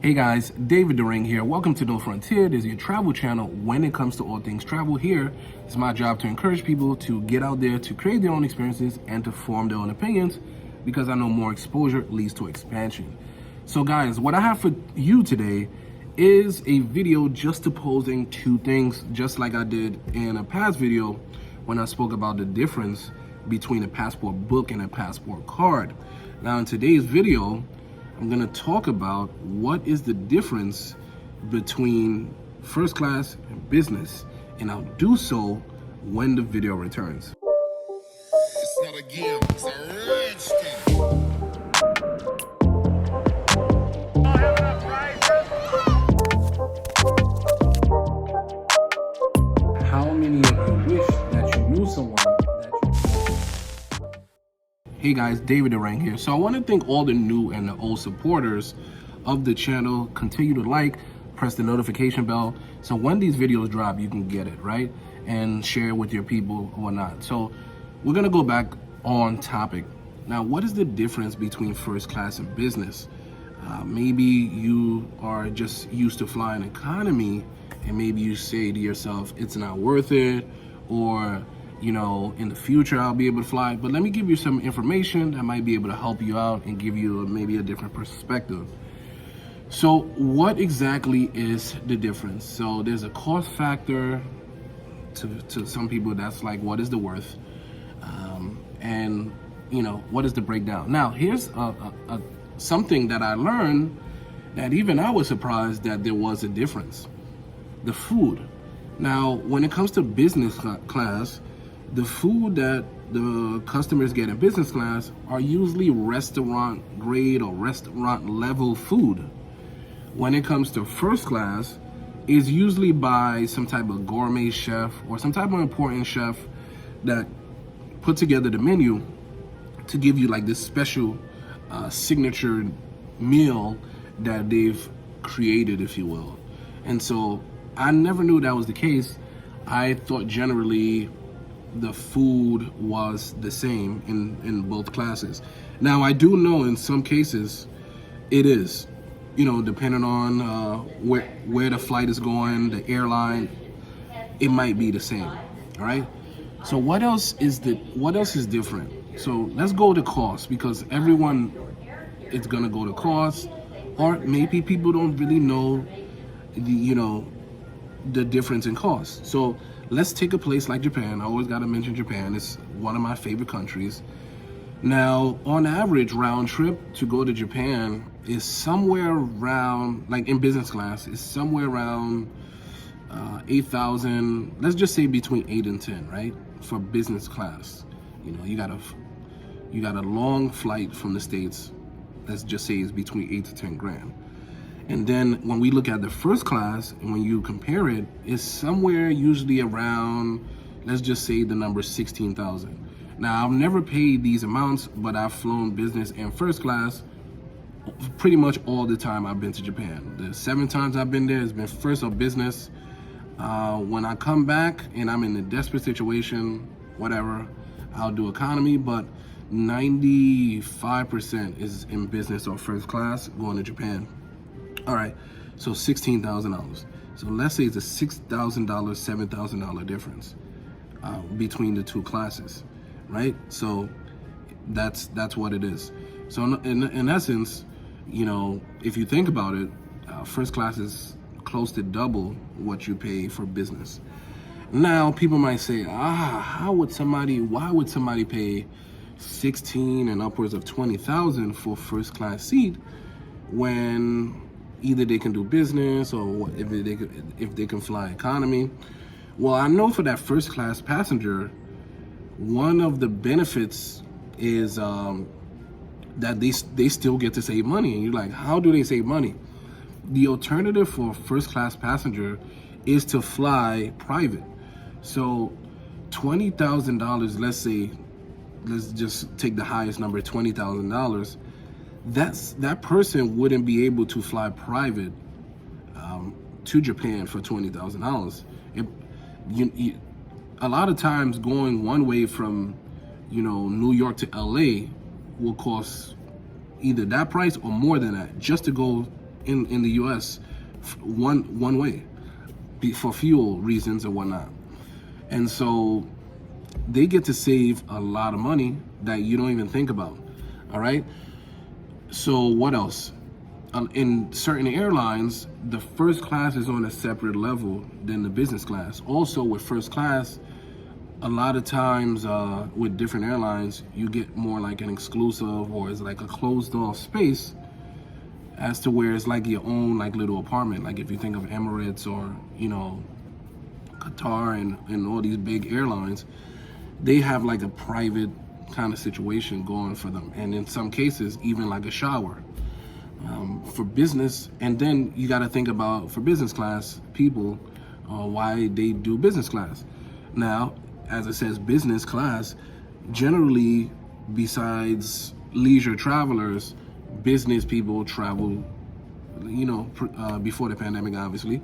Hey guys, David Doring here. Welcome to No Frontier. This is your travel channel. When it comes to all things travel, here it's my job to encourage people to get out there, to create their own experiences, and to form their own opinions, because I know more exposure leads to expansion. So guys, what I have for you today is a video just opposing two things, just like I did in a past video when I spoke about the difference between a passport book and a passport card. Now in today's video, I'm gonna talk about what is the difference between first class and business, and I'll do so when the video returns. It's not a game, it's a rich thing. How many of you wish that you knew someone that you... Hey guys, David Doring here. So I want to thank all the new and the old supporters of the channel. Continue to like, press the notification bell, so when these videos drop, you can get it, right? And share with your people or whatnot. So we're gonna go back on topic. Now, what is the difference between first class and business? Maybe you are just used to flying economy, and maybe you say to yourself, it's not worth it, or you know, in the future I'll be able to fly. But let me give you some information that might be able to help you out and give you maybe a different perspective. So what exactly is the difference? So there's a cost factor. To some people, that's like, what is the worth? And you know, what is the breakdown? Now here's something that I learned that even I was surprised that there was a difference. The food. Now when it comes to business class, the food that the customers get in business class are usually restaurant grade or restaurant level food. When it comes to first class, is usually by some type of gourmet chef or some type of important chef that put together the menu to give you like this special signature meal that they've created, if you will. And so I never knew that was the case. I thought generally the food was the same in both classes. Now I do know in some cases it is, you know, depending on where the flight is going, the airline, it might be the same. All right. So what else is different? So let's go to cost, because everyone is gonna go to cost, or maybe people don't really know the difference in cost. So let's take a place like Japan. I always got to mention Japan. It's one of my favorite countries. Now, on average, round trip to go to Japan is somewhere around, like in business class, is somewhere around 8,000. Let's just say between 8 and 10, right? For business class, you know, you got a long flight from the States. Let's just say it's between 8 to 10 grand. And then when we look at the first class, and when you compare it, it's somewhere usually around, let's just say the number 16,000. Now, I've never paid these amounts, but I've flown business and first class pretty much all the time I've been to Japan. The 7 times I've been there, it's been first or business. When I come back and I'm in a desperate situation, whatever, I'll do economy, but 95% is in business or first class going to Japan. All right, so $16,000. So let's say it's a $6,000, $7,000 difference between the two classes, right? So that's what it is. So in essence, you know, if you think about it, first class is close to double what you pay for business. Now people might say, why would somebody pay 16 and upwards of 20,000 for first class seat when either they can do business or if they can fly economy? Well, I know for that first class passenger, one of the benefits is that they still get to save money. And you're like, how do they save money? The alternative for first class passenger is to fly private. So $20,000, let's just take the highest number, $20,000. That person wouldn't be able to fly private to Japan for $20,000. A lot of times going one way from, you know, New York to LA will cost either that price or more than that just to go in the U.S. one way for fuel reasons and whatnot. And so they get to save a lot of money that you don't even think about. All right. So what else? In certain airlines, the first class is on a separate level than the business class. Also, with first class, a lot of times with different airlines, you get more like an exclusive, or it's like a closed off space, as to where it's like your own like little apartment. Like if you think of Emirates or, you know, Qatar and all these big airlines, they have like a private kind of situation going for them. And in some cases, even like a shower. For business, and then you got to think about, for business class people, why they do business class. Now, as it says, business class, generally, besides leisure travelers, business people travel, you know, before the pandemic, obviously.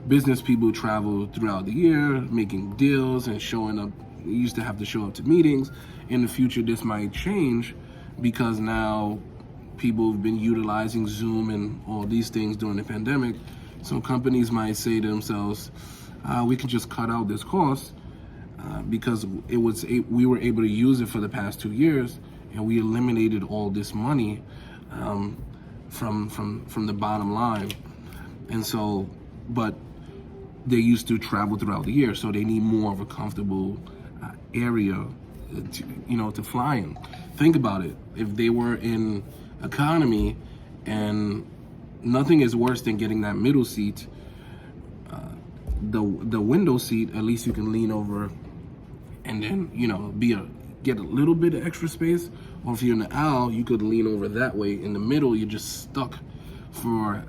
Business people travel throughout the year, making deals and showing up. You used to have to show up to meetings. In the future, this might change because now people have been utilizing Zoom and all these things during the pandemic. So companies might say to themselves, we can just cut out this cost because we were able to use it for the past 2 years, and we eliminated all this money from the bottom line. And so, but they used to travel throughout the year, so they need more of a comfortable area to fly in. Think about it. If they were in economy, and nothing is worse than getting that middle seat, the window seat, at least you can lean over and then, you know, get a little bit of extra space. Or if you're in the aisle, you could lean over that way. In the middle, you're just stuck for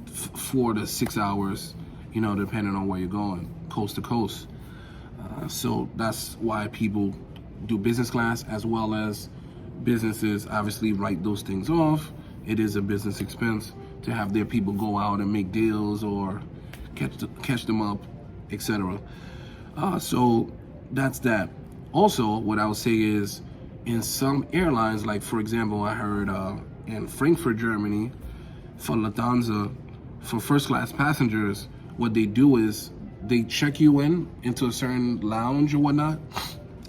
4 to 6 hours, you know, depending on where you're going, coast to coast. So that's why people do business class, as well as businesses obviously write those things off. It is a business expense to have their people go out and make deals or catch them up, etc. So that's that. Also, what I would say is, in some airlines, like for example, I heard in Frankfurt, Germany, for Lufthansa, for first class passengers, what they do is they check you into a certain lounge or whatnot,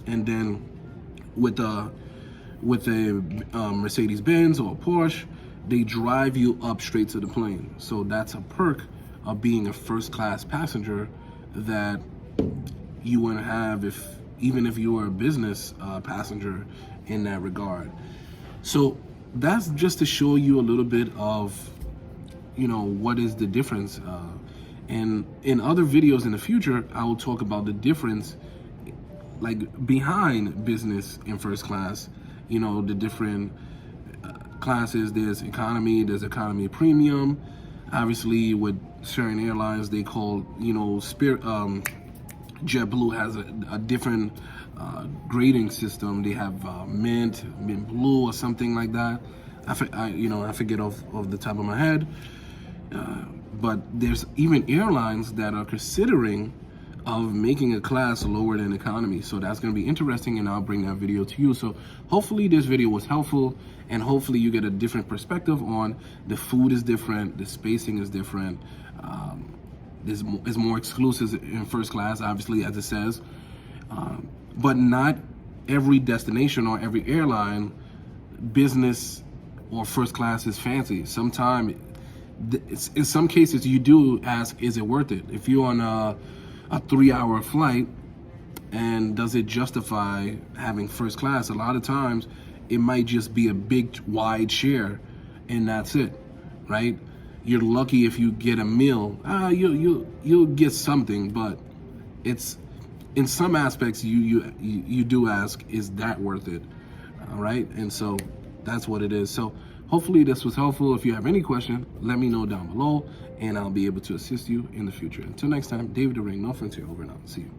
and then with a Mercedes-Benz or a Porsche, they drive you up straight to the plane. So that's a perk of being a first-class passenger that you wouldn't have even if you were a business passenger in that regard. So that's just to show you a little bit of, you know, what is the difference. And in other videos in the future, I will talk about the difference, like behind business and first class. You know, the different classes. There's economy premium. Obviously, with certain airlines, they call, you know, JetBlue has a different grading system. They have mint blue or something like that. I forget off the top of my head. But there's even airlines that are considering of making a class lower than economy. So that's going to be interesting, and I'll bring that video to you. So hopefully this video was helpful, and hopefully you get a different perspective on the food is different, the spacing is different. There's more exclusives in first class, obviously, as it says. But not every destination or every airline, business or first class is fancy. Sometimes, in some cases, you do ask, is it worth it? If you're on a 3-hour flight, and does it justify having first class? A lot of times it might just be a big wide share, and that's it, right? You're lucky if you get a meal. You'll get something, but it's, in some aspects, you do ask, is that worth it? All right, and so that's what it is. So hopefully this was helpful. If you have any question, let me know down below, and I'll be able to assist you in the future. Until next time, David the Ring, no offense here, over and out. See you.